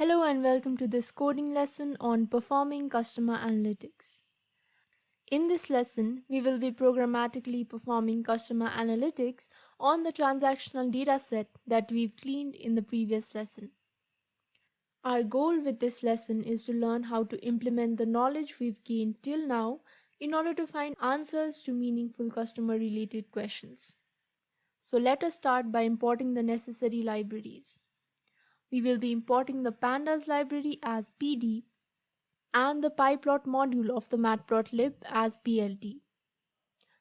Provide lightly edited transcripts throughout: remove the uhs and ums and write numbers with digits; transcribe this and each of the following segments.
Hello and welcome to this coding lesson on performing customer analytics. In this lesson, we will be programmatically performing customer analytics on the transactional dataset that we've cleaned in the previous lesson. Our goal with this lesson is to learn how to implement the knowledge we've gained till now in order to find answers to meaningful customer-related questions. So let us start by importing the necessary libraries. We will be importing the pandas library as PD and the pyplot module of the matplotlib as plt.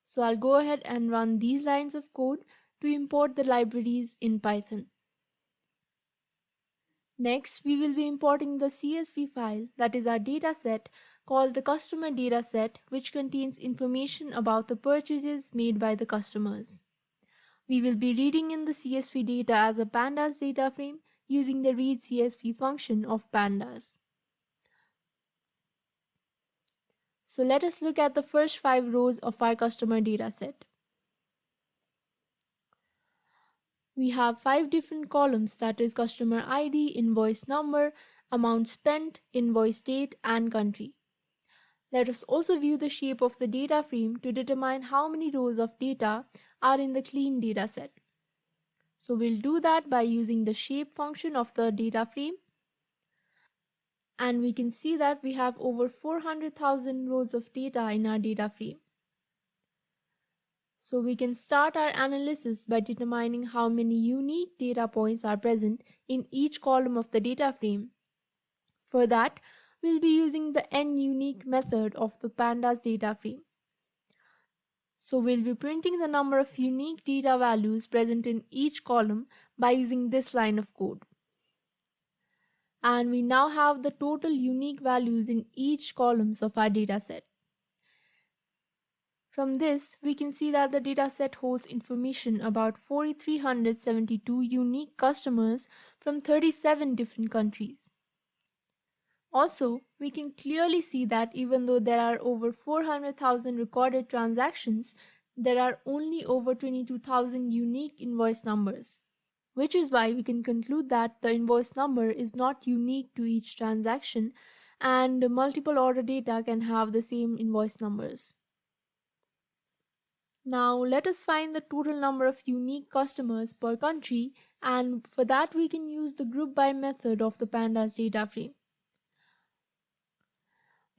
So I'll go ahead and run these lines of code to import the libraries in Python. Next, we will be importing the CSV file that is our dataset called the customer dataset, which contains information about the purchases made by the customers. We will be reading in the CSV data as a pandas data frame using the read CSV function of pandas. So let us look at the first 5 rows of our customer dataset. We have 5 different columns, that is customer ID, invoice number, amount spent, invoice date, and country. Let us also view the shape of the data frame to determine how many rows of data are in the clean dataset. So we'll do that by using the shape function of the data frame. And we can see that we have over 400,000 rows of data in our data frame. So we can start our analysis by determining how many unique data points are present in each column of the data frame. For that, we'll be using the nUnique method of the pandas data frame. So we'll be printing the number of unique data values present in each column by using this line of code. And we now have the total unique values in each columns of our dataset. From this, we can see that the dataset holds information about 4,372 unique customers from 37 different countries. Also, we can clearly see that even though there are over 400,000 recorded transactions, there are only over 22,000 unique invoice numbers, which is why we can conclude that the invoice number is not unique to each transaction and multiple order data can have the same invoice numbers. Now let us find the total number of unique customers per country, and for that we can use the group by method of the pandas data frame.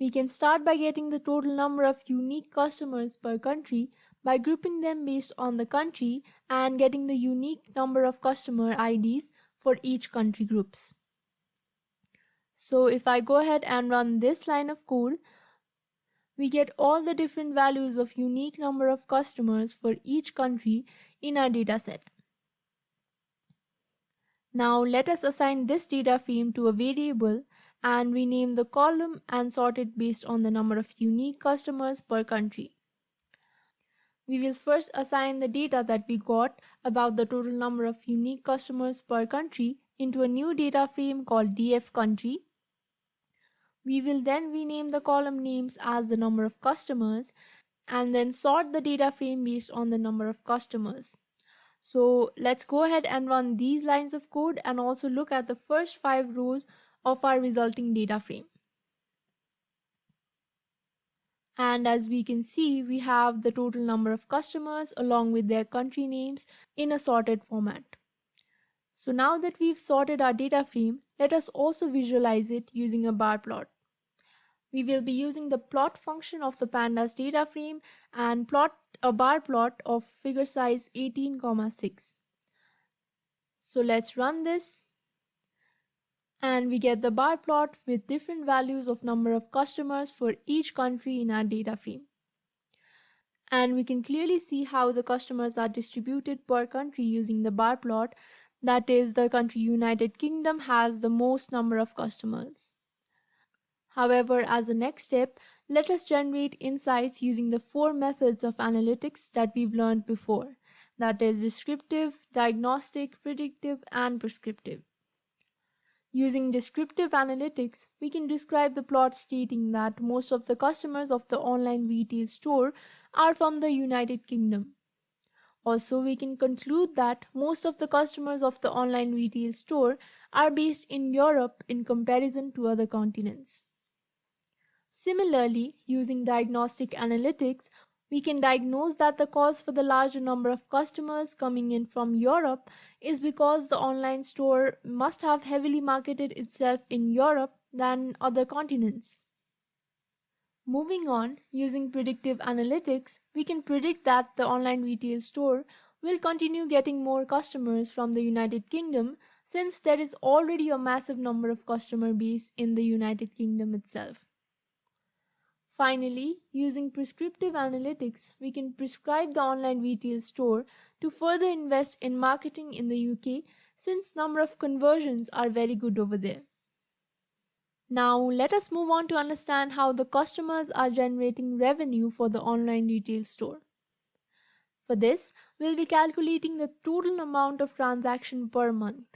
We can start by getting the total number of unique customers per country by grouping them based on the country and getting the unique number of customer IDs for each country groups. So if I go ahead and run this line of code, we get all the different values of unique number of customers for each country in our dataset. Now let us assign this data frame to a variable and rename the column and sort it based on the number of unique customers per country. We will first assign the data that we got about the total number of unique customers per country into a new data frame called df country. We will then rename the column names as the number of customers and then sort the data frame based on the number of customers. So let's go ahead and run these lines of code and also look at the first 5 rows of our resulting data frame. And as we can see, we have the total number of customers along with their country names in a sorted format. So now that we've sorted our data frame, let us also visualize it using a bar plot. We will be using the plot function of the pandas data frame and plot a bar plot of figure size 18,6. So let's run this. And we get the bar plot with different values of number of customers for each country in our data frame. And we can clearly see how the customers are distributed per country using the bar plot. That is, the country United Kingdom has the most number of customers. However, as a next step, let us generate insights using the 4 methods of analytics that we've learned before. That is descriptive, diagnostic, predictive, and prescriptive. Using descriptive analytics, we can describe the plot stating that most of the customers of the online retail store are from the United Kingdom. Also, we can conclude that most of the customers of the online retail store are based in Europe in comparison to other continents. Similarly, using diagnostic analytics, we can diagnose that the cause for the larger number of customers coming in from Europe is because the online store must have heavily marketed itself in Europe than other continents. Moving on, using predictive analytics, we can predict that the online retail store will continue getting more customers from the United Kingdom since there is already a massive number of customer base in the United Kingdom itself. Finally, using prescriptive analytics, we can prescribe the online retail store to further invest in marketing in the UK since number of conversions are very good over there. Now, let us move on to understand how the customers are generating revenue for the online retail store. For this, we'll be calculating the total amount of transaction per month.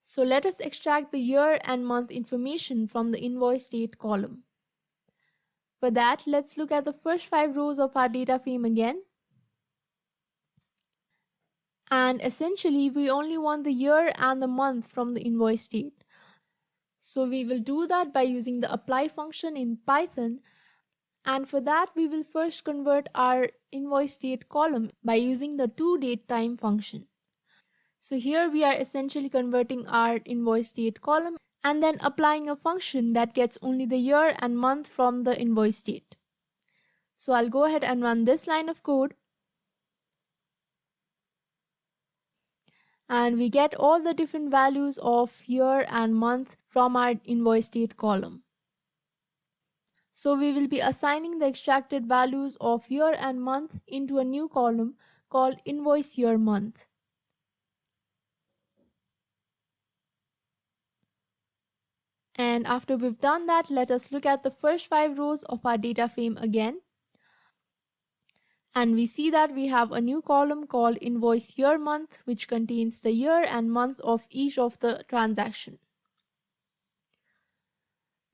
So let us extract the year and month information from the invoice date column. For that, let's look at the first 5 rows of our data frame again. And essentially, we only want the year and the month from the invoice date. So we will do that by using the apply function in Python, and for that we will first convert our invoice date column by using the toDateTime function. So here we are essentially converting our invoice date column and then applying a function that gets only the year and month from the invoice date. So I'll go ahead and run this line of code. And we get all the different values of year and month from our invoice date column. So we will be assigning the extracted values of year and month into a new column called invoice year month. And after we've done that, let us look at the first 5 rows of our data frame again. And we see that we have a new column called invoice year month, which contains the year and month of each of the transaction.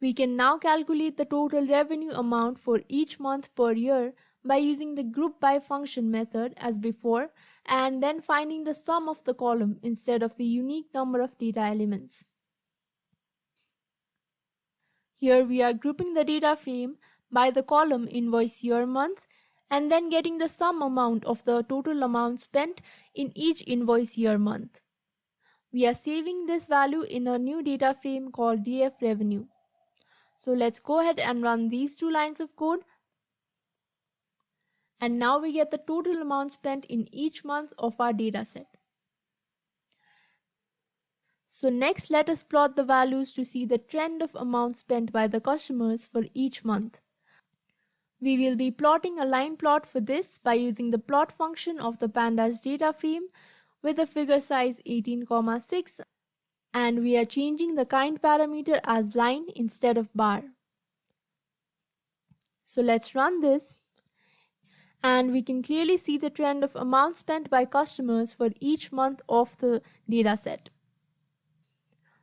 We can now calculate the total revenue amount for each month per year by using the group by function method as before, and then finding the sum of the column instead of the unique number of data elements. Here we are grouping the data frame by the column invoice year month and then getting the sum amount of the total amount spent in each invoice year month. We are saving this value in a new data frame called DF revenue. So let's go ahead and run these 2 lines of code. And now we get the total amount spent in each month of our data set. So next, let us plot the values to see the trend of amount spent by the customers for each month. We will be plotting a line plot for this by using the plot function of the pandas data frame with a figure size 18,6, and we are changing the kind parameter as line instead of bar. So let's run this, and we can clearly see the trend of amount spent by customers for each month of the data set.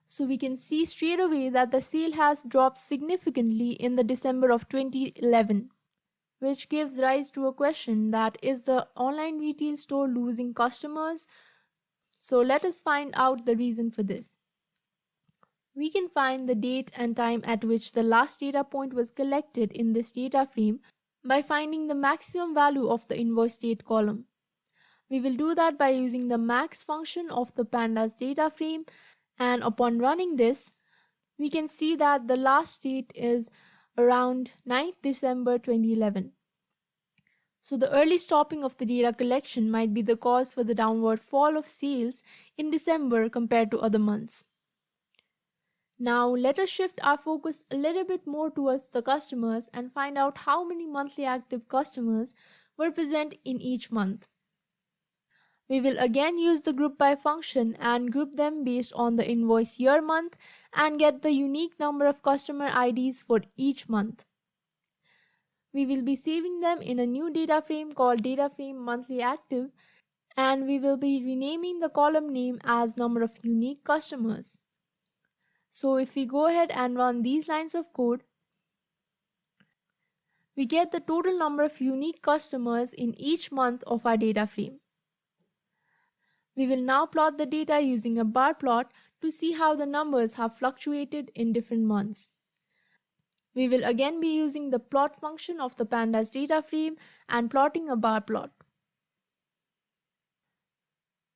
So we can see straight away that the sale has dropped significantly in the December of 2011. Which gives rise to a question that is the online retail store losing customers? So let us find out the reason for this. We can find the date and time at which the last data point was collected in this data frame by finding the maximum value of the invoice date column. We will do that by using the max function of the pandas data frame, and upon running this, we can see that the last date is around 9th December 2011. So the early stopping of the data collection might be the cause for the downward fall of sales in December compared to other months. Now let us shift our focus a little bit more towards the customers and find out how many monthly active customers were present in each month. We will again use the group by function and group them based on the invoice year month and get the unique number of customer IDs for each month. We will be saving them in a new data frame called data frame monthly active, and we will be renaming the column name as number of unique customers. So if we go ahead and run these lines of code, we get the total number of unique customers in each month of our data frame. We will now plot the data using a bar plot to see how the numbers have fluctuated in different months. We will again be using the plot function of the pandas data frame and plotting a bar plot.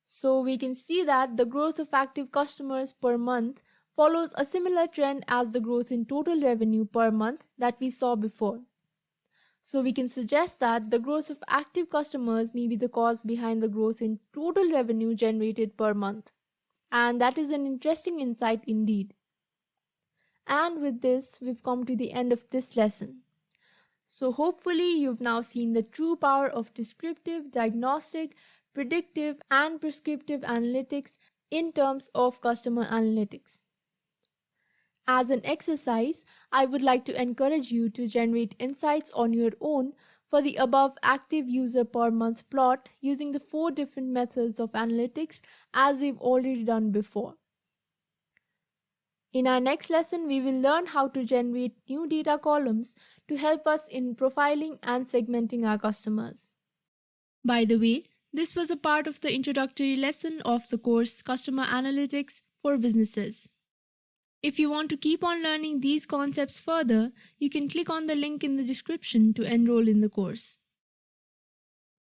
So we can see that the growth of active customers per month follows a similar trend as the growth in total revenue per month that we saw before. So we can suggest that the growth of active customers may be the cause behind the growth in total revenue generated per month. And that is an interesting insight indeed. And with this, we've come to the end of this lesson. So hopefully you've now seen the true power of descriptive, diagnostic, predictive, and prescriptive analytics in terms of customer analytics. As an exercise, I would like to encourage you to generate insights on your own for the above active user per month plot using the 4 different methods of analytics as we've already done before. In our next lesson, we will learn how to generate new data columns to help us in profiling and segmenting our customers. By the way, this was a part of the introductory lesson of the course Customer Analytics for Businesses. If you want to keep on learning these concepts further, you can click on the link in the description to enroll in the course.